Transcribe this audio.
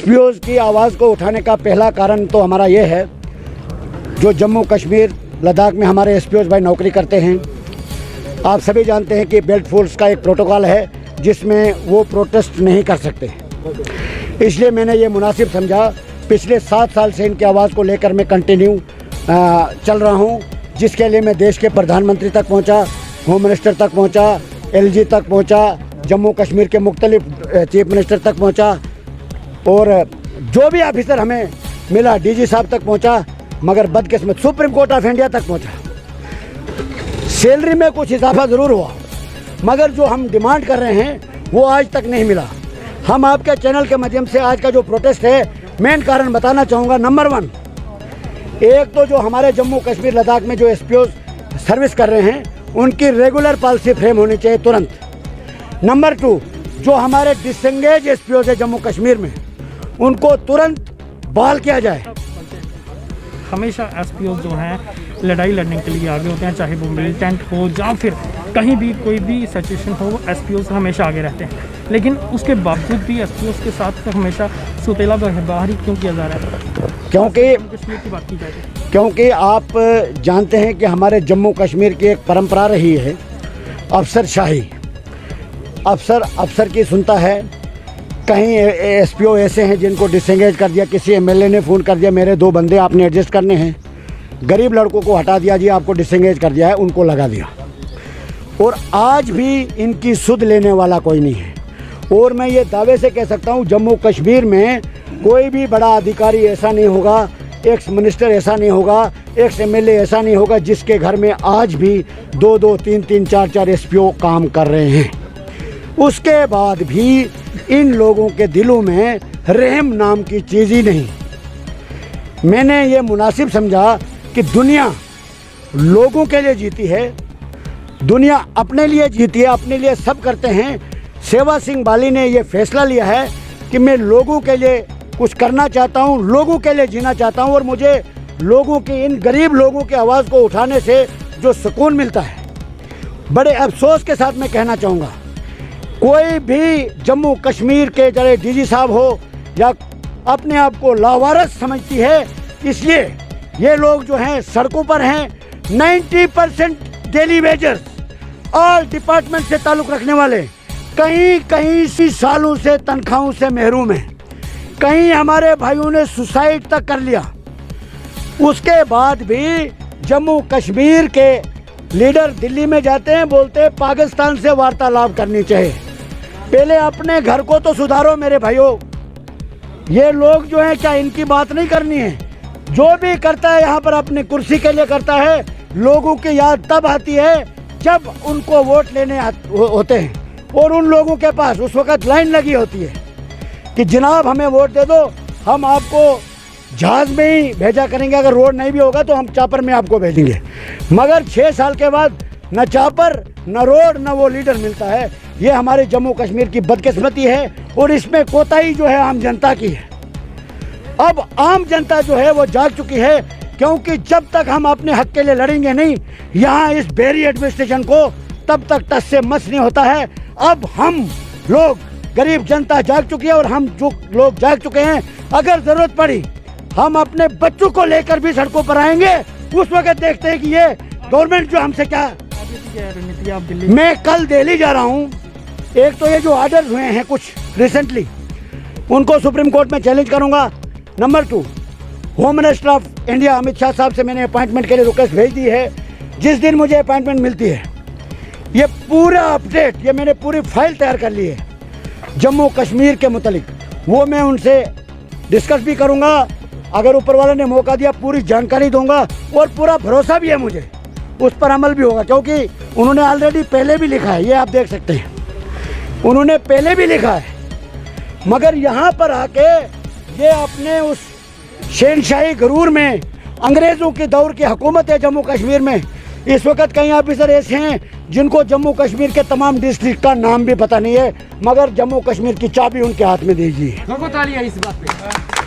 एसपीओज़ की आवाज़ को उठाने का पहला कारण तो हमारा ये है, जो जम्मू कश्मीर लद्दाख में हमारे एसपीओज़ भाई नौकरी करते हैं। आप सभी जानते हैं कि बेल्ट फोर्स का एक प्रोटोकॉल है जिसमें वो प्रोटेस्ट नहीं कर सकते। इसलिए मैंने ये मुनासिब समझा, पिछले 7 साल से इनकी आवाज़ को लेकर मैं कंटिन्यू चल रहा हूँ, जिसके लिए मैं देश के प्रधानमंत्री तक पहुँचा, होम मिनिस्टर तक पहुँचा, एलजी तक पहुँचा, जम्मू कश्मीर के मुख्तलिफ चीफ मिनिस्टर तक पहुँचा और जो भी ऑफिसर हमें मिला डीजी साहब तक पहुँचा, मगर बदकिस्मत सुप्रीम कोर्ट ऑफ इंडिया तक पहुँचा। सैलरी में कुछ इजाफा ज़रूर हुआ, मगर जो हम डिमांड कर रहे हैं वो आज तक नहीं मिला। हम आपके चैनल के माध्यम से आज का जो प्रोटेस्ट है, मेन कारण बताना चाहूँगा। नंबर 1, एक तो जो हमारे जम्मू कश्मीर लद्दाख में जो एसपीओ सर्विस कर रहे हैं उनकी रेगुलर पॉलिसी फ्रेम होनी चाहिए तुरंत। नंबर 2, जो हमारे डिसंगेज एसपीओ है जम्मू कश्मीर में, उनको तुरंत बहाल किया जाए। हमेशा एसपीओ जो हैं लड़ाई लड़ने के लिए आगे होते हैं, चाहे वो मिलिटेंट हो या फिर कहीं भी कोई भी सिचुएशन हो, एसपीओ हमेशा आगे रहते हैं। लेकिन उसके बावजूद भी एसपीओ के साथ हमेशा सुतेला व्यवहार ही क्यों किया जा रहा है? क्योंकि कश्मीर की बात की जाए, क्योंकि आप जानते हैं कि हमारे जम्मू कश्मीर की एक परंपरा रही है अफसरशाही। अफसर की सुनता है। कहीं एसपीओ ऐसे हैं जिनको डिसएंगेज कर दिया, किसी एमएलए ने फ़ोन कर दिया मेरे 2 बंदे आपने एडजस्ट करने हैं, गरीब लड़कों को हटा दिया जी, आपको डिसएंगेज कर दिया है, उनको लगा दिया। और आज भी इनकी सुध लेने वाला कोई नहीं है। और मैं ये दावे से कह सकता हूँ, जम्मू कश्मीर में कोई भी बड़ा अधिकारी ऐसा नहीं होगा, एक्स मिनिस्टर ऐसा नहीं होगा, एक्स एमएलए ऐसा नहीं होगा जिसके घर में आज भी 2-2, 3-3, 4-4 एसपीओ काम कर रहे हैं। उसके बाद भी इन लोगों के दिलों में रहम नाम की चीज़ ही नहीं। मैंने ये मुनासिब समझा कि दुनिया लोगों के लिए जीती है, दुनिया अपने लिए जीती है, अपने लिए सब करते हैं। सेवा सिंह बाली ने ये फैसला लिया है कि मैं लोगों के लिए कुछ करना चाहता हूँ, लोगों के लिए जीना चाहता हूँ, और मुझे लोगों की, इन गरीब लोगों की आवाज़ को उठाने से जो सुकून मिलता है, बड़े अफसोस के साथ मैं कहना चाहूँगा, कोई भी जम्मू कश्मीर के चाहे डीजी साहब हो या अपने आप को लावारिस समझती है, इसलिए ये लोग जो हैं सड़कों पर हैं। 90% डेली वेजर्स, ऑल डिपार्टमेंट से ताल्लुक़ रखने वाले, कहीं सी सालों से तनख्वाहों से महरूम हैं। कहीं हमारे भाइयों ने सुसाइड तक कर लिया। उसके बाद भी जम्मू कश्मीर के लीडर दिल्ली में जाते हैं, बोलते हैं पाकिस्तान से वार्तालाप करनी चाहिए। पहले अपने घर को तो सुधारो मेरे भाइयों। ये लोग जो हैं, क्या इनकी बात नहीं करनी है? जो भी करता है यहाँ पर अपनी कुर्सी के लिए करता है। लोगों की याद तब आती है जब उनको वोट लेने होते हैं और उन लोगों के पास उस वक़्त लाइन लगी होती है कि जनाब हमें वोट दे दो, हम आपको जहाज़ में ही भेजा करेंगे, अगर रोड नहीं भी होगा तो हम चापर में आपको भेजेंगे। मगर 6 साल के बाद न चापर, न रोड, न वो लीडर मिलता है। ये हमारे जम्मू कश्मीर की बदकिस्मती है और इसमें कोताही जो है आम जनता की है। अब आम जनता जो है वो जाग चुकी है, क्योंकि जब तक हम अपने हक के लिए लड़ेंगे नहीं यहाँ इस बेरी एडमिनिस्ट्रेशन को, तब तक टस से मस नहीं होता है। अब हम लोग, गरीब जनता जाग चुकी है और हम जो लोग जाग चुके हैं, अगर ज़रूरत पड़ी हम अपने बच्चों को लेकर भी सड़कों पर आएंगे। उस वक्त देखते हैं कि ये गवर्नमेंट जो हमसे क्या रणनीति आप दिल्ली। मैं कल दिल्ली जा रहा हूँ। एक तो ये जो ऑर्डर हुए हैं कुछ रिसेंटली, उनको सुप्रीम कोर्ट में चैलेंज करूँगा। Number 2, home minister of India Amit Shah साहब से मैंने अपॉइंटमेंट के लिए रिक्वेस्ट भेज दी है। जिस दिन मुझे अपॉइंटमेंट मिलती है, ये पूरा अपडेट, ये मैंने पूरी फाइल तैयार कर ली है जम्मू कश्मीर के मुतालिक, वो मैं उनसे डिस्कस भी करूँगा। अगर ऊपर वाले ने मौका दिया पूरी जानकारी दूंगा और पूरा भरोसा भी है मुझे, उस पर अमल भी होगा, क्योंकि उन्होंने ऑलरेडी पहले भी लिखा है। ये आप देख सकते हैं, उन्होंने पहले भी लिखा है। मगर यहाँ पर आके ये अपने उस शहनशाही गरूर में, अंग्रेज़ों के दौर की हुकूमत है जम्मू कश्मीर में। इस वक्त कई ऑफिसर ऐसे हैं जिनको जम्मू कश्मीर के तमाम डिस्ट्रिक्ट का नाम भी पता नहीं है, मगर जम्मू कश्मीर की चाबी उनके हाथ में दीजिए। तालियां इस बात पे।